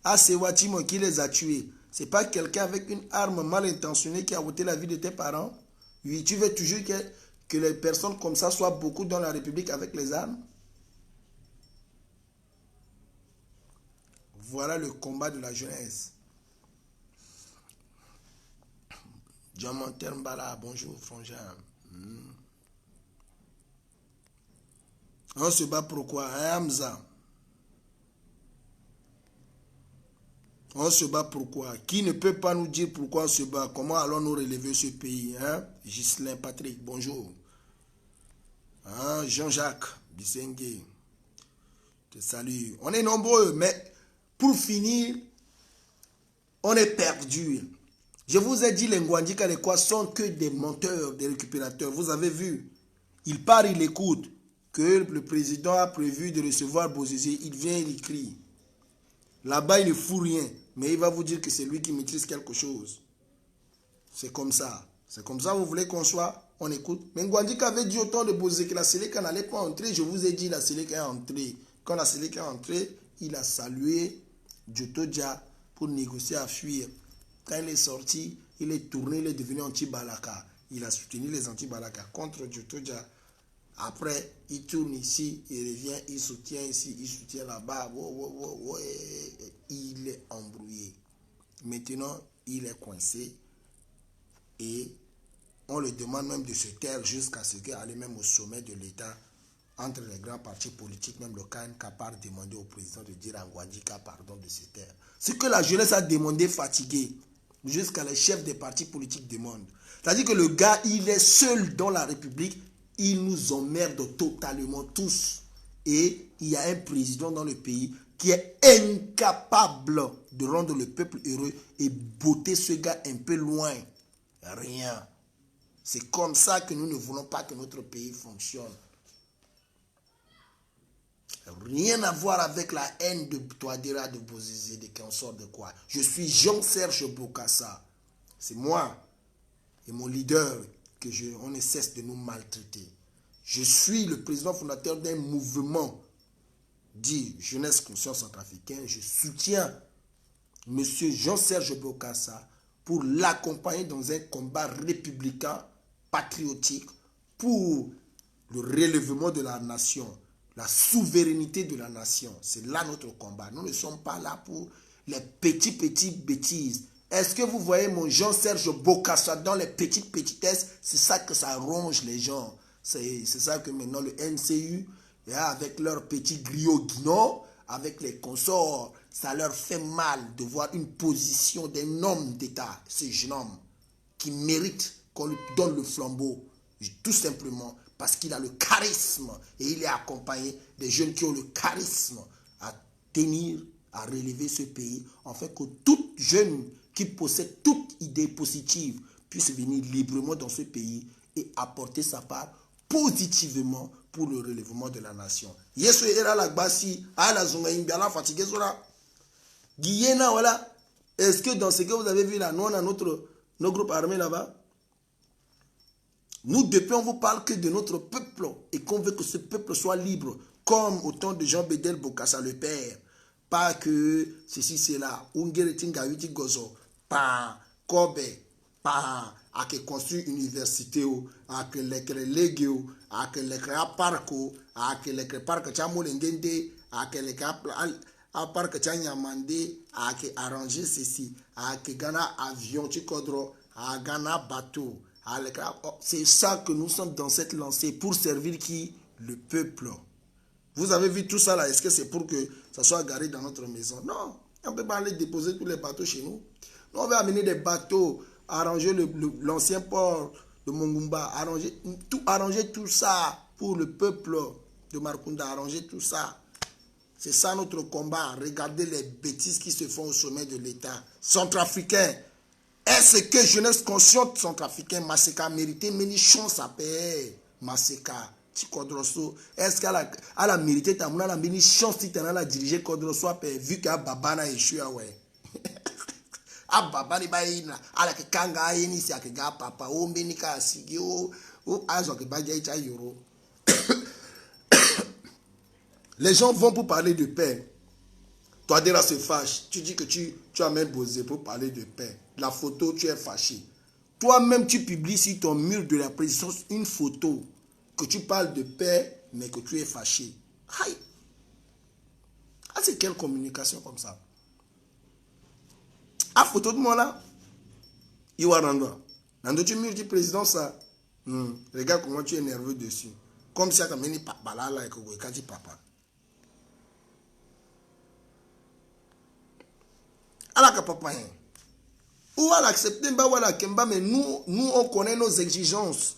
Speaker 1: A Sewatimo qui les a tués. C'est pas quelqu'un avec une arme mal intentionnée qui a ôté la vie de tes parents. Oui, tu veux toujours que les personnes comme ça soient beaucoup dans la République avec les armes? Voilà le combat de la jeunesse. Diamanter Mbala, bonjour frangin. On se bat pourquoi? Hamza. On se bat pourquoi? Qui ne peut pas nous dire pourquoi on se bat? Comment allons-nous relever ce pays? Hein? Ghislain Patrick, bonjour. Hein? Jean-Jacques Bissengue, te salue. On est nombreux, mais pour finir, on est perdu. Je vous ai dit, les Ngwandika, les quoi sont que des menteurs, des récupérateurs. Vous avez vu, il part, il écoute que le président a prévu de recevoir Bozizé. Il vient, il écrit. Là-bas, il ne fout rien, mais il va vous dire que c'est lui qui maîtrise quelque chose. C'est comme ça. C'est comme ça, vous voulez qu'on soit, on écoute. Mais Ngwandika avait dit autant de Bozizé que la Séléka n'allait pas entrer. Je vous ai dit, la Séléka est entrée. Quand la Séléka est entrée, il a salué Djoto Dia pour négocier à fuir. Quand il est sorti, il est tourné, il est devenu anti-Balaka. Il a soutenu les anti-Balaka contre Djoto Dia. Après, il tourne ici, il revient, il soutient ici, il soutient là-bas. Il est embrouillé. Maintenant, il est coincé. Et on le demande même de se taire jusqu'à ce qu'il aille même au sommet de l'État. Entre les grands partis politiques, même le KNK part demander au président de dire à Ngwandika pardon de se taire. Ce que la jeunesse a demandé fatigué, jusqu'à les chefs des partis politiques demandent. C'est-à-dire que le gars, il est seul dans la République. Ils nous emmerdent totalement tous. Et il y a un président dans le pays qui est incapable de rendre le peuple heureux et botter ce gars un peu loin. Rien. C'est comme ça que nous ne voulons pas que notre pays fonctionne. Rien à voir avec la haine de Touadéra, de Bozizé, de consorts de quoi. Je suis Jean-Serge Bokassa. C'est moi et mon leader on ne cesse de nous maltraiter. Je suis le président fondateur d'un mouvement dit Jeunesse Conscience Centrafricaine. Je soutiens M. Jean-Serge Bokassa pour l'accompagner dans un combat républicain, patriotique, pour le relèvement de la nation, la souveraineté de la nation. C'est là notre combat. Nous ne sommes pas là pour les petites bêtises. Est-ce que vous voyez mon Jean-Serge Bokassa dans les petites petitesses? C'est ça que ça ronge les gens. C'est ça que maintenant le NCU, avec leurs petits griots guignons, avec les consorts, ça leur fait mal de voir une position d'un homme d'État, ce jeune homme, qui mérite qu'on lui donne le flambeau, tout simplement parce qu'il a le charisme et il est accompagné des jeunes qui ont le charisme à tenir, à relever ce pays, afin que tout jeune qui possède toute idée positive puisse venir librement dans ce pays et apporter sa part positivement pour le relèvement de la nation. Yesu era la gbasi, ala zunga imbiala fatigué sora. Guyena voilà. Est-ce que dans ce que vous avez vu là, nous on a nos groupes armés là-bas? Nous depuis on vous parle que de notre peuple et qu'on veut que ce peuple soit libre, comme au temps de Jean-Bédel Bokassa le père. Pas que ceci c'est là, Ungeretinga Yuti Gozo, pas Kobe, pas à que construire université à que les légui à que les créa parc à que les créa parc chamo lengende à que les créa parc chanyamande à que arranger ceci à que Ghana avion chikodro à Ghana bateau à les créa. C'est ça que nous sommes dans cette lancée pour servir qui? Le peuple. Vous avez vu tout ça là, est-ce que c'est pour que ça soit garé dans notre maison? Non, on ne peut pas aller déposer tous les bateaux chez nous. Nous on va amener des bateaux, arranger l'ancien port de Mongumba, arranger tout ça pour le peuple de Markunda, arranger tout ça. C'est ça notre combat. Regardez les bêtises qui se font au sommet de l'État. Centrafricain. Est-ce que jeunesse consciente centrafricain, Maseka mérité, mais ni chance à payer. Maseka, Tikodroso. Est-ce qu'elle a mérité, elle a une chance si tu as dirigé Kodroso, vu qu'à Babana échoué, ouais. A Babani Baina, à la Kanga, Yenisi, à Kega, Papa, O Benika, Sigio, ou Azok, Badjaïcha Yoro. Les gens vont pour parler de paix. Toi, déjà, se fâche. Tu dis que tu amènes Bozé pour parler de paix. La photo, tu es fâché. Toi-même, tu publies sur ton mur de la présidence une photo que tu parles de paix, mais que tu es fâché. Aïe! Ah, c'est quelle communication comme ça? Ah, photo de moi là? Iwa Randwa. Dans tu mur du président, ça. Regarde comment tu es nerveux dessus. Comme si tu as mené papa là, et que vous avez papa. Alors, papa, ou à l'accepter, mais nous on connaît nos exigences.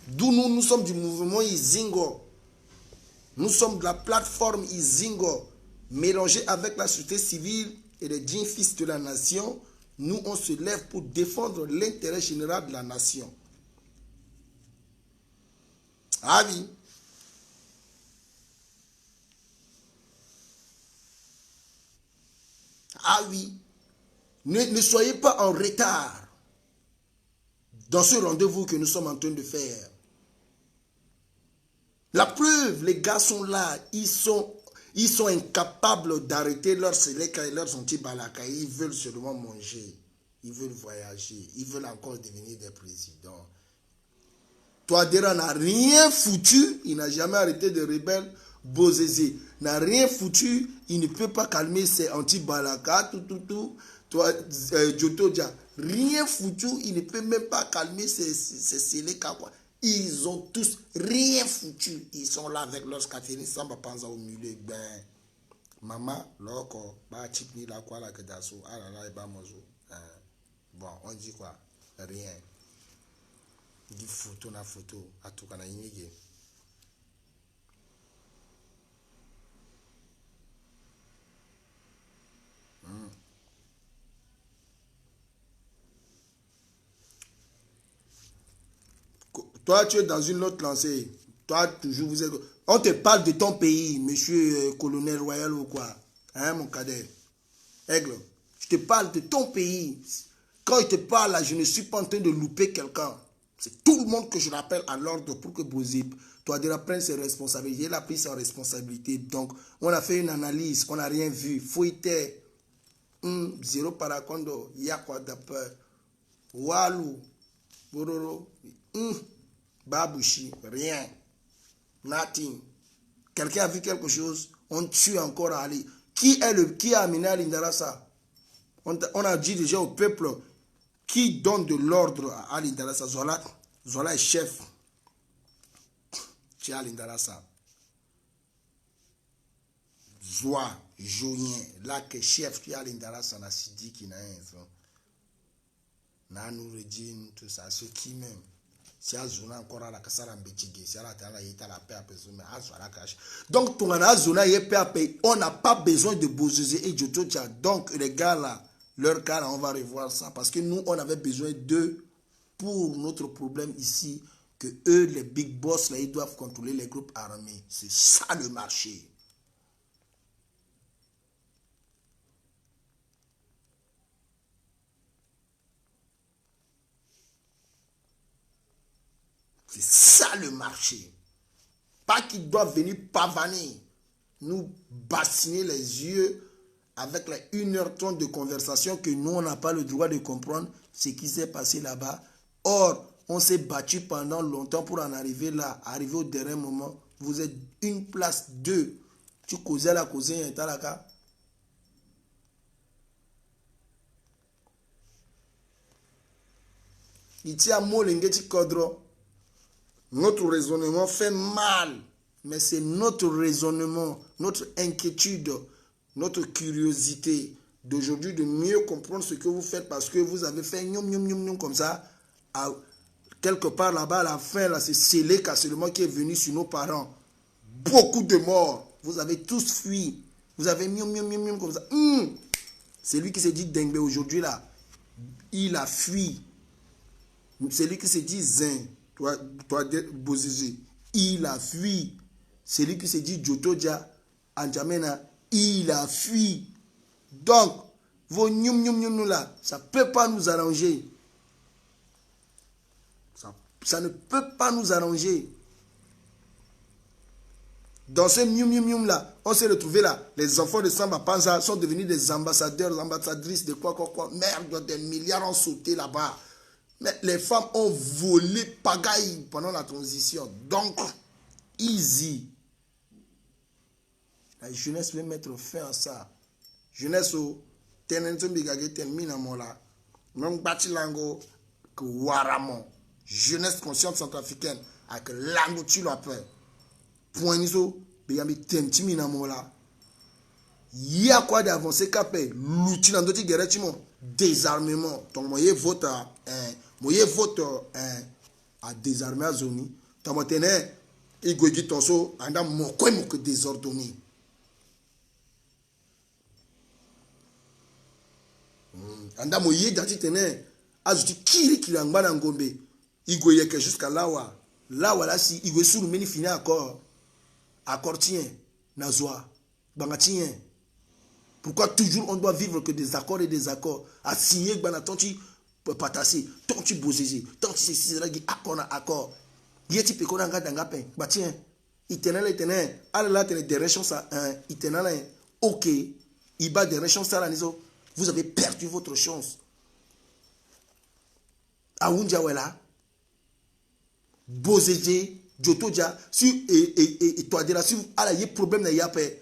Speaker 1: D'où nous sommes du mouvement Izingo. Nous sommes de la plateforme Izingo, mélangée avec la société civile et les dignes fils de la nation. Nous, on se lève pour défendre l'intérêt général de la nation. Ah oui. Ah oui. Ne soyez pas en retard dans ce rendez-vous que nous sommes en train de faire. La preuve, les gars sont là, ils sont incapables d'arrêter leurs sélects et leurs anti-balaka. Ils veulent seulement manger, ils veulent voyager, ils veulent encore devenir des présidents. Touadéra n'a rien foutu, il n'a jamais arrêté de rebelles. Bozizé n'a rien foutu, il ne peut pas calmer ses anti-balaka, tout. Toi, Jotodia, rien foutu, il ne peut même pas calmer ses sélects. Ils ont tous rien foutu. Ils sont là avec leurs Catherine Samba Panza au milieu. Ben, maman, loko, ba chipni la quoi la kedaso, ah là là, et ba mozo. Bon, on dit quoi? Rien. di photo na photo atuka na yinige. Toi, tu es dans une autre lancée. Toi, toujours, vous êtes... On te parle de ton pays, monsieur colonel royal ou quoi. Hein, mon cadet? Aigle, je te parle de ton pays. Quand il te parle, là, je ne suis pas en train de louper quelqu'un. C'est tout le monde que je rappelle à l'ordre pour que Bozip, toi, déjà prenne ses responsabilités. Il a pris sa responsabilité. Donc, on a fait une analyse, on n'a rien vu. Fouité, zéro paracondo, yakwa d'appel, walou, bororo, babouchi, rien. Nothing. Quelqu'un a vu quelque chose, on tue encore à Ali. Qui a amené Ali Ndarassa? On a dit déjà au peuple qui donne de l'ordre à Ali Ndarassa. Zola est chef. Chez Ali Ndarassa. Zoa, Jonien, là que chef qui a Ali Ndarassa, na Sidi qui n'a un. Na Noureddin, tout ça, ceux qui même. Si azuna encore à la kasara mbechige, si ala tala yita la paix à personne, mais azwa la cache. Donc ton azuna yé paix à paix, on n'a pas besoin de Bozizé et Djotocha. Donc les gars là, leur cas là, on va revoir ça parce que nous on avait besoin d'eux pour notre problème ici, que eux les big boss là ils doivent contrôler les groupes armés. C'est ça le marché. C'est ça le marché. Pas qu'ils doivent venir pavaner, nous bassiner les yeux avec les 1h30 de conversation que nous, on n'a pas le droit de comprendre ce qui s'est passé là-bas. Or, on s'est battu pendant longtemps pour en arriver là, arriver au dernier moment. Vous êtes une place, deux. Tu causais la cause, un talaka. Ici à Molengeti Kodro. Notre raisonnement fait mal, mais c'est notre raisonnement, notre inquiétude, notre curiosité d'aujourd'hui de mieux comprendre ce que vous faites parce que vous avez fait comme ça. Quelque part là-bas, à la fin, là, c'est scellé seulement qui est venu sur nos parents. Beaucoup de morts. Vous avez tous fui. Vous avez comme ça. C'est lui qui s'est dit Dengbe aujourd'hui là. Il a fui. C'est lui qui s'est dit Zin. Toi Bozizé, il a fui. Celui qui se dit Djotoja, Anjamena, il a fui. Donc, vos là, ça ne peut pas nous arranger. Ça ne peut pas nous arranger. Dans ce là, on s'est retrouvé là. Les enfants de Samba Panza sont devenus des ambassadeurs, ambassadrices de quoi. Merde, des milliards ont sauté là-bas. Mais les femmes ont volé pagaille pendant la transition. Donc, easy. La jeunesse veut mettre fin à ça. Jeunesse au tenenzo bigage termine mola. Non batilango que waramo. Jeunesse consciente centrafricaine avec lango tu la peur. Point niso bigami tentimina mola. Il y a quoi d'avancer capé. L'outil dans d'autres guerres désarmement. Donc moyen vote moye vote à désarmer à zoni tamotene igweji tonso anda moko désordonné anda moye dati tene azuti kiri ngana ngombe igweye que jusqu'à là si igwe suru meni fini accord tien nazwa bangatien. Pourquoi toujours on doit vivre que des accords et des accords à signer banatonti patasser tant tu bosses tant tu sais là qui accord yeti pe kona ngada ngapen ba tiens itenel allez là des réchances itenel OK il bat des réchances là nizo vous avez perdu votre chance aunja wela bozeje jotoja si et toi de là si ala y problème na ya pe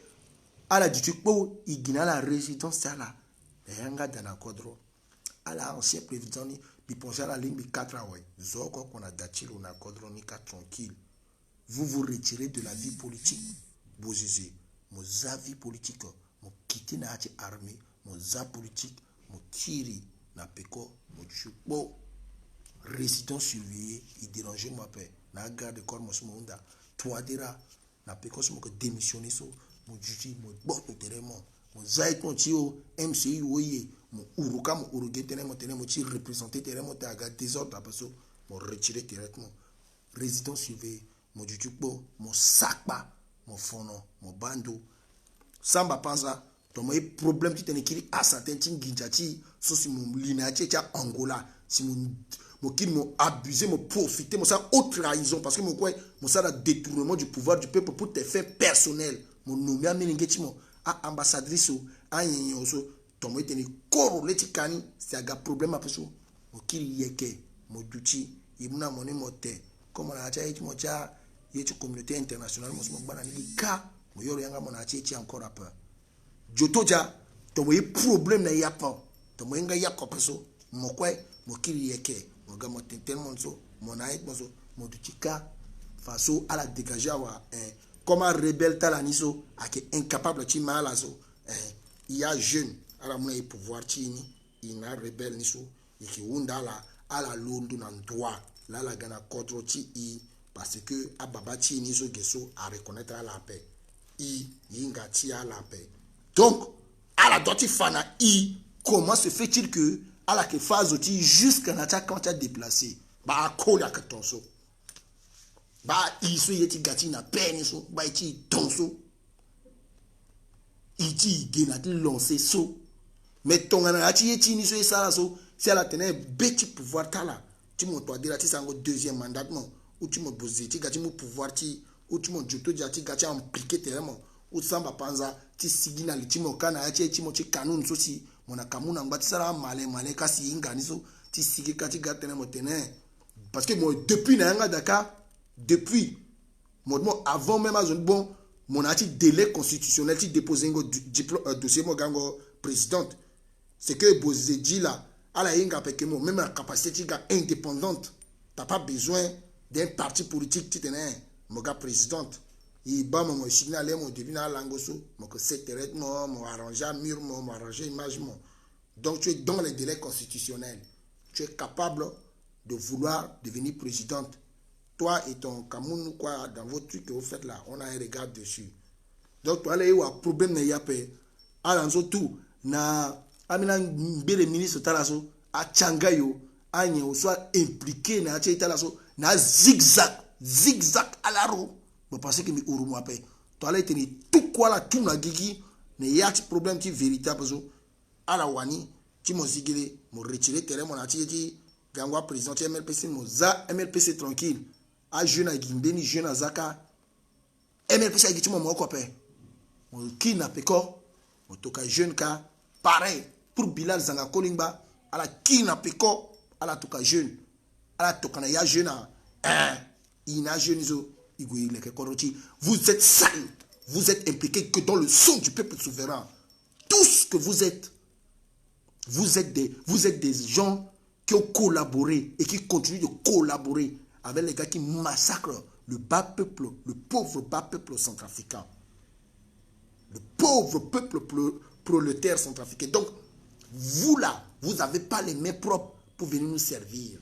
Speaker 1: ala du po igina la résidence là yanga dana kodro ala ancien président ni biponge à la ligne 4 ouais zoko qu'on a datilo na kodronika tranquille vous retirez de la vie politique bozizé mon avis politique mon quitter na armée mon za politique mon tiri na peko mon chupo résident surveillé, il dérangeait moi père. Na garde corps mon monde. Toi dira, na pécose mon que démissionner so, mon juge, mon bon terrain mon zaït mon tio, MCI oye, mon uruka mon urugué terrain mon terrain mon tio représenté terrain mon taga désordre après ça, mon retiré directement. Résident surveillé, mon juge mon sakba, mon fono, mon bando. Samba panza, ton problème qui t'en écrit à certains ginjati, so si mon linéaire Angola, si mon qui m'ont abusé, m'ont profité, mon ça haute trahison, parce que mon quoi, mon ça la détournement du pouvoir du peuple pour tes fins personnels, mon nommé à Meningeti, mon à ambassadrice, à Yenyoso, ton moi t'en corolé tikani, c'est un problème après ça, mon qui yeke, mon duty, il m'a monné mon terre, comme on a dit, mon tia, il y a une communauté internationale, mon banani, ka, mon yoro yanga mon atie encore à peur. Jotoja, ton moyen problème na yapa, ton moyen ga yakope so, mon quoi, mon kiri yeke, mon gars mon tellement so, mon aïe mon so, mon dutika, faso à la dégager wa, comment rebelle talaniso, à qui incapable de mal so, il y a jeune, à la moyen pouvoir tini, il n'a rebelle ni so, et qui wunda à la londu nan droit, là la gana contre ti parce que à baba tini so gesso à reconnaître à la paix, yinga ti à la paix. Donc, à la doti fana comment se fait-il que à la que phase aussi jusqu'à la quand tu as déplacé, bah kola que ton so, bah iso yeti gati na peine so, bah iti tonso, iti genati lancé so, mais ton anati yeti ni so ça so, si à la tenait bêti pouvoir tala, tu m'as toi dire tu sango deuxième mandat ou tu m'as posé, tu gati mon pouvoir ti, ou tu m'as joto jati gati impliqué tellement. Ou samba panza ti sigina li timo kana ya ti mo ti kanun so si mona kamuna ngati sala male kasi ingani so ti sigi kati gatene mo tene parce que moi depuis na nga Dakar depuis moi avant même à zone bon mon ati délai constitutionnel ti déposer un dossier mo gango présidente c'est que Bozé dit là à la inga parce que même la capacité indépendante t'as pas besoin d'un parti politique ti tene mo gars présidente. Il bat mon signal, mon début dans l'angosso, mon que c'est traitement, mon arranger mur, mon arranger image. Donc tu es dans les délais constitutionnels. Tu es capable de vouloir devenir présidente. Toi et ton Cameroun, quoi, dans votre truc que vous faites là, on a un regard dessus. Donc toi, là, il y a un problème, il y a pas. Alors, tout, na, amina, le ministre Talaso, à Tchangayo, à Nye, soit impliqué, na, Talaso, na zigzag à la roue. Je pense que mi urumu ape to ala teni tout quoi la tout na gigi ne ya ti problème ti véritable zo ala wani ti mo zigile mo retirer terrain mon ati ti gangwa président MLPC mo za MLPC tranquille a jeune a gimbeni jeune azaka MLPC a giti mo ko pe mo kina peko mo toka jeune ka pareil pour Bilal Zanga Kolingba ala kina peko ala toka jeune ala toka na ya jeune ina jeune zo. Vous êtes sale, vous êtes impliqué que dans le sang du peuple souverain. Tout ce que vous êtes des gens qui ont collaboré et qui continuent de collaborer avec les gars qui massacrent le bas peuple, le pauvre bas peuple centrafricain. Le pauvre peuple prolétaire centrafricain. Donc, vous là, vous n'avez pas les mains propres pour venir nous servir.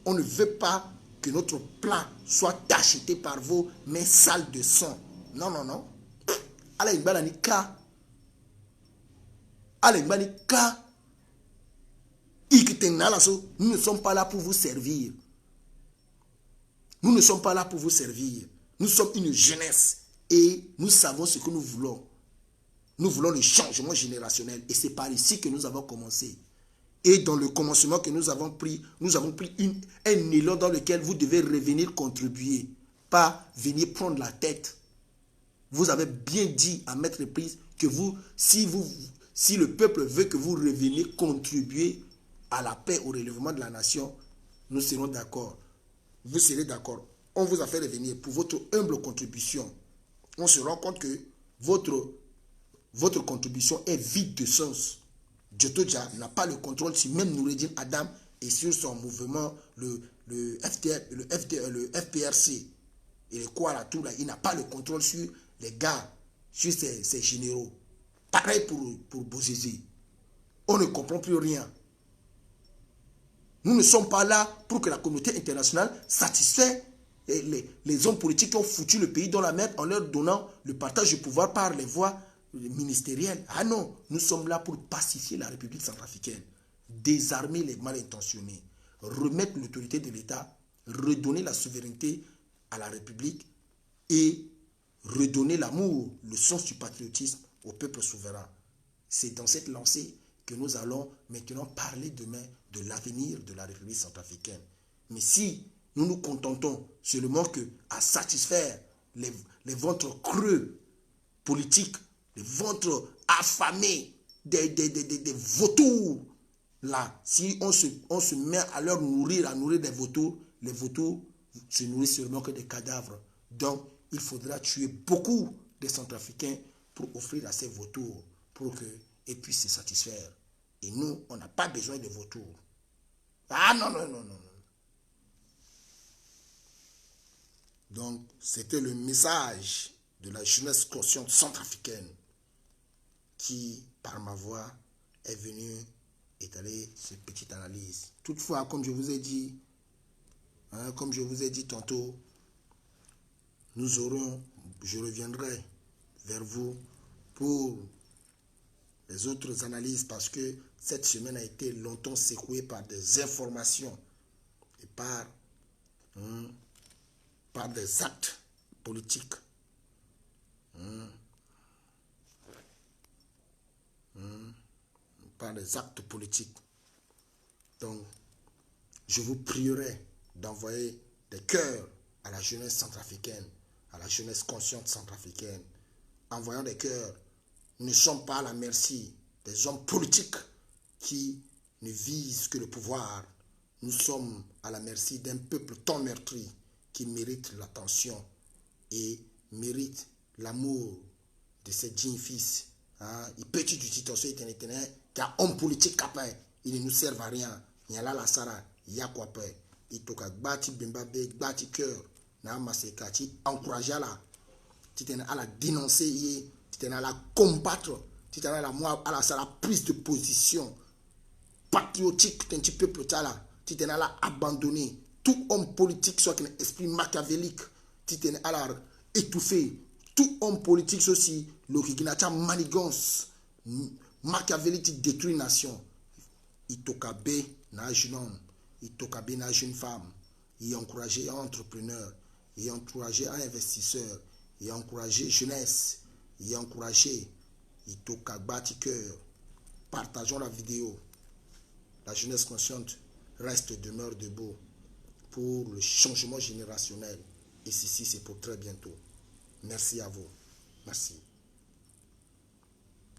Speaker 1: On ne veut pas que notre plat soit tacheté par vos mains sales de sang. Non, non, non. Allez, nous ne sommes pas là pour vous servir. Nous ne sommes pas là pour vous servir. Nous sommes une jeunesse et nous savons ce que nous voulons. Nous voulons le changement générationnel et c'est par ici que nous avons commencé. Et dans le commencement que nous avons pris un élan dans lequel vous devez revenir contribuer, pas venir prendre la tête. Vous avez bien dit à Maître Prise que si le peuple veut que vous reveniez contribuer à la paix, au relèvement de la nation, nous serons d'accord. Vous serez d'accord. On vous a fait revenir pour votre humble contribution. On se rend compte que votre contribution est vide de sens. Jotoja n'a pas le contrôle sur même Noureddin Adam et sur son mouvement, le FPRC. Et le quoi là, tout là, il n'a pas le contrôle sur les gars, sur ses généraux. Pareil pour Bozézé. On ne comprend plus rien. Nous ne sommes pas là pour que la communauté internationale satisfasse les hommes politiques qui ont foutu le pays dans la merde en leur donnant le partage du pouvoir par les voies ministérielles. Ah non, nous sommes là pour pacifier la République centrafricaine, désarmer les mal intentionnés, remettre l'autorité de l'État, redonner la souveraineté à la République et redonner l'amour, le sens du patriotisme au peuple souverain. C'est dans cette lancée que nous allons maintenant parler demain de l'avenir de la République centrafricaine. Mais si nous nous contentons seulement à satisfaire les ventres creux politiques, les ventres affamés des vautours, là, si on se met à leur nourrir, à nourrir des vautours, les vautours se nourrissent seulement que des cadavres. Donc, il faudra tuer beaucoup de Centrafricains pour offrir à ces vautours, pour qu'ils puissent se satisfaire. Et nous, on n'a pas besoin de vautours. Ah non, non, non, non. Donc, c'était le message de la jeunesse consciente centrafricaine qui, par ma voix, est venue étaler cette petite analyse. Toutefois, comme je vous ai dit tantôt, je reviendrai vers vous pour les autres analyses parce que cette semaine a été longtemps secouée par des informations et par des actes politiques. Par des actes politiques. Donc, je vous prierai d'envoyer des cœurs à la jeunesse centrafricaine, à la jeunesse consciente centrafricaine. Envoyons des cœurs. Nous ne sommes pas à la merci des hommes politiques qui ne visent que le pouvoir. Nous sommes à la merci d'un peuple tant meurtri qui mérite l'attention et mérite l'amour de ses dignes fils. Il peut être du titre car homme politique capable, il ne nous sert à rien. Il y a là la Sara, il y a quoi faire. Il toka bati bembabe, bati cœur, na masekati, encourager là. Tu t'en à la dénoncer, tu t'en à la combattre, tu t'en à la prise de position patriotique d'un petit peuple là. Tu t'en à la abandonner. Tout homme politique soit un esprit machiavélique, tu t'en à la étouffer. Tout homme politique aussi, le qui manigance. Machiavélique détruit nation. Il toka B na jeune homme, il toka B na jeune femme, il encourager un entrepreneur, il encourager un investisseur, il encourager jeunesse, il encourager, il toka bâti cœur. Partageons la vidéo. La jeunesse consciente reste demeure debout pour le changement générationnel. Et ceci, c'est pour très bientôt. Merci à vous. Merci.